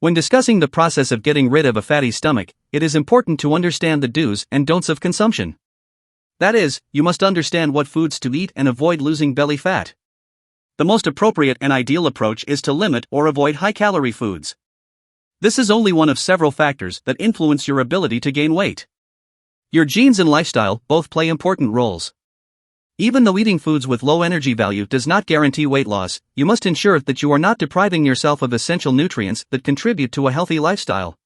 When discussing the process of getting rid of a fatty stomach, it is important to understand the do's and don'ts of consumption. That is, you must understand what foods to eat and avoid losing belly fat. The most appropriate and ideal approach is to limit or avoid high-calorie foods. This is only one of several factors that influence your ability to gain weight. Your genes and lifestyle both play important roles. Even though eating foods with low energy value does not guarantee weight loss, you must ensure that you are not depriving yourself of essential nutrients that contribute to a healthy lifestyle.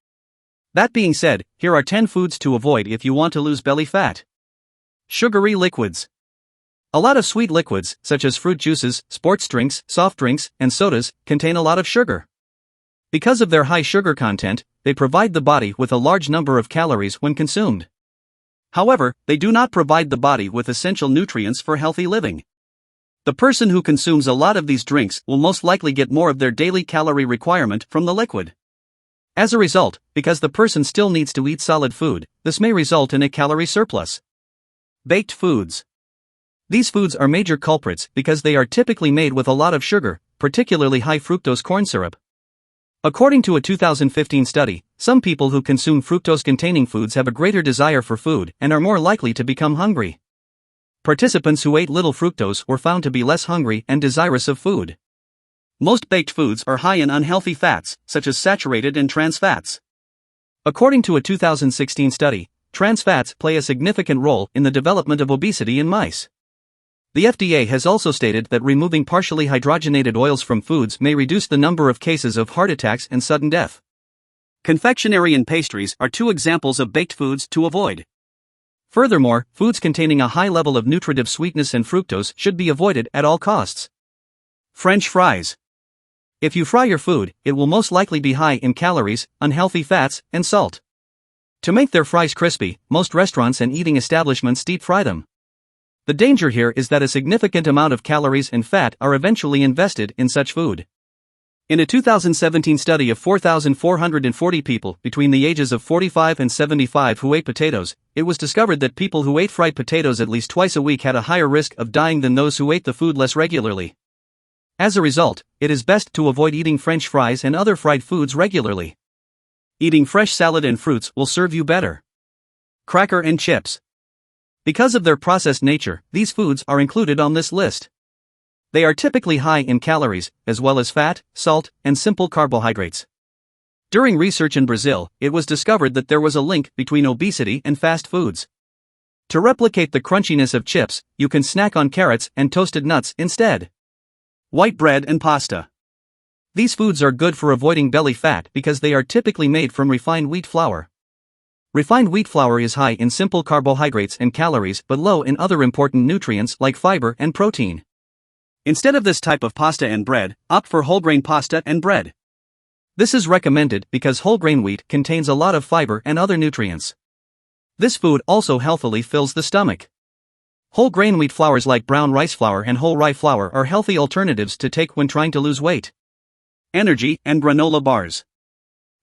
That being said, here are 10 foods to avoid if you want to lose belly fat. Sugary liquids. A lot of sweet liquids, such as fruit juices, sports drinks, soft drinks, and sodas, contain a lot of sugar. Because of their high sugar content, they provide the body with a large number of calories when consumed. However, they do not provide the body with essential nutrients for healthy living. The person who consumes a lot of these drinks will most likely get more of their daily calorie requirement from the liquid. As a result, because the person still needs to eat solid food, this may result in a calorie surplus. Baked foods. These foods are major culprits because they are typically made with a lot of sugar, particularly high fructose corn syrup. According to a 2015 study, some people who consume fructose-containing foods have a greater desire for food and are more likely to become hungry. Participants who ate little fructose were found to be less hungry and desirous of food. Most baked foods are high in unhealthy fats, such as saturated and trans fats. According to a 2016 study, trans fats play a significant role in the development of obesity in mice. The FDA has also stated that removing partially hydrogenated oils from foods may reduce the number of cases of heart attacks and sudden death. Confectionery and pastries are 2 examples of baked foods to avoid. Furthermore, foods containing a high level of nutritive sweetness and fructose should be avoided at all costs. French fries. If you fry your food, it will most likely be high in calories, unhealthy fats, and salt. To make their fries crispy, most restaurants and eating establishments deep fry them. The danger here is that a significant amount of calories and fat are eventually invested in such food. In a 2017 study of 4,440 people between the ages of 45 and 75 who ate potatoes, it was discovered that people who ate fried potatoes at least twice a week had a higher risk of dying than those who ate the food less regularly. As a result, it is best to avoid eating French fries and other fried foods regularly. Eating fresh salad and fruits will serve you better. Cracker and chips. Because of their processed nature, these foods are included on this list. They are typically high in calories, as well as fat, salt, and simple carbohydrates. During research in Brazil, it was discovered that there was a link between obesity and fast foods. To replicate the crunchiness of chips, you can snack on carrots and toasted nuts instead. White bread and pasta. These foods are good for avoiding belly fat because they are typically made from refined wheat flour. Refined wheat flour is high in simple carbohydrates and calories but low in other important nutrients like fiber and protein. Instead of this type of pasta and bread, opt for whole grain pasta and bread. This is recommended because whole grain wheat contains a lot of fiber and other nutrients. This food also healthily fills the stomach. Whole grain wheat flours like brown rice flour and whole rye flour are healthy alternatives to take when trying to lose weight. Energy and granola bars.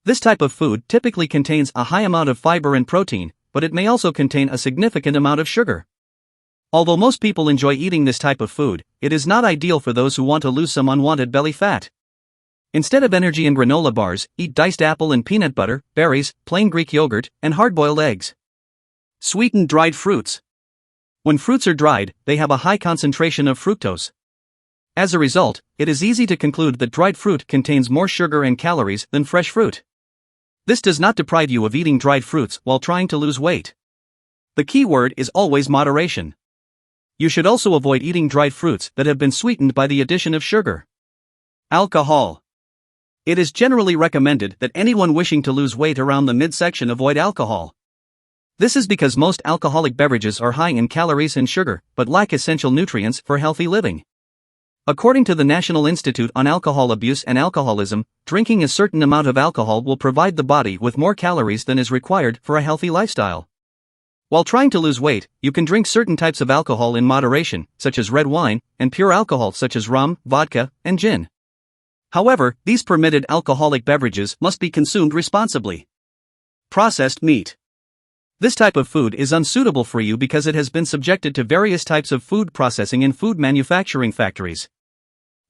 This type of food typically contains a high amount of fiber and protein, but it may also contain a significant amount of sugar. Although most people enjoy eating this type of food, it is not ideal for those who want to lose some unwanted belly fat. Instead of energy and granola bars, eat diced apple and peanut butter, berries, plain Greek yogurt, and hard-boiled eggs. Sweetened dried fruits. When fruits are dried, they have a high concentration of fructose. As a result, it is easy to conclude that dried fruit contains more sugar and calories than fresh fruit. This does not deprive you of eating dried fruits while trying to lose weight. The key word is always moderation. You should also avoid eating dried fruits that have been sweetened by the addition of sugar. Alcohol. It is generally recommended that anyone wishing to lose weight around the midsection avoid alcohol. This is because most alcoholic beverages are high in calories and sugar, but lack essential nutrients for healthy living. According to the National Institute on Alcohol Abuse and Alcoholism, drinking a certain amount of alcohol will provide the body with more calories than is required for a healthy lifestyle. While trying to lose weight, you can drink certain types of alcohol in moderation, such as red wine, and pure alcohol such as rum, vodka, and gin. However, these permitted alcoholic beverages must be consumed responsibly. Processed meat. This type of food is unsuitable for you because it has been subjected to various types of food processing in food manufacturing factories.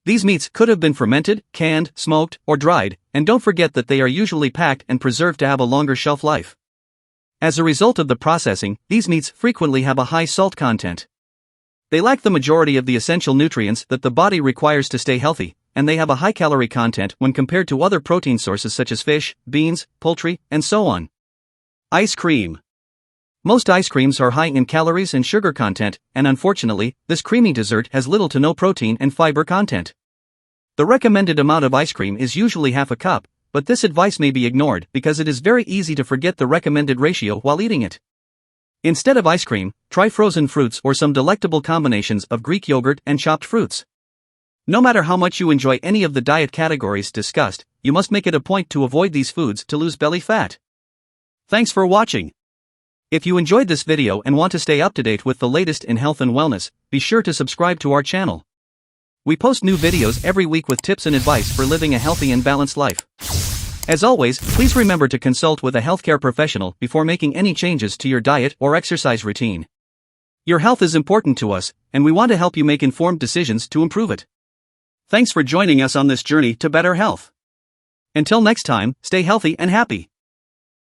These meats could have been fermented, canned, smoked, or dried, and don't forget that they are usually packed and preserved to have a longer shelf life. As a result of the processing, these meats frequently have a high salt content. They lack the majority of the essential nutrients that the body requires to stay healthy, and they have a high calorie content when compared to other protein sources such as fish, beans, poultry, and so on. Ice cream. Most ice creams are high in calories and sugar content, and unfortunately, this creamy dessert has little to no protein and fiber content. The recommended amount of ice cream is usually half a cup, but this advice may be ignored because it is very easy to forget the recommended ratio while eating it. Instead of ice cream, try frozen fruits or some delectable combinations of Greek yogurt and chopped fruits. No matter how much you enjoy any of the diet categories discussed, you must make it a point to avoid these foods to lose belly fat. Thanks for watching. If you enjoyed this video and want to stay up to date with the latest in health and wellness, be sure to subscribe to our channel. We post new videos every week with tips and advice for living a healthy and balanced life. As always, please remember to consult with a healthcare professional before making any changes to your diet or exercise routine. Your health is important to us, and we want to help you make informed decisions to improve it. Thanks for joining us on this journey to better health. Until next time, stay healthy and happy.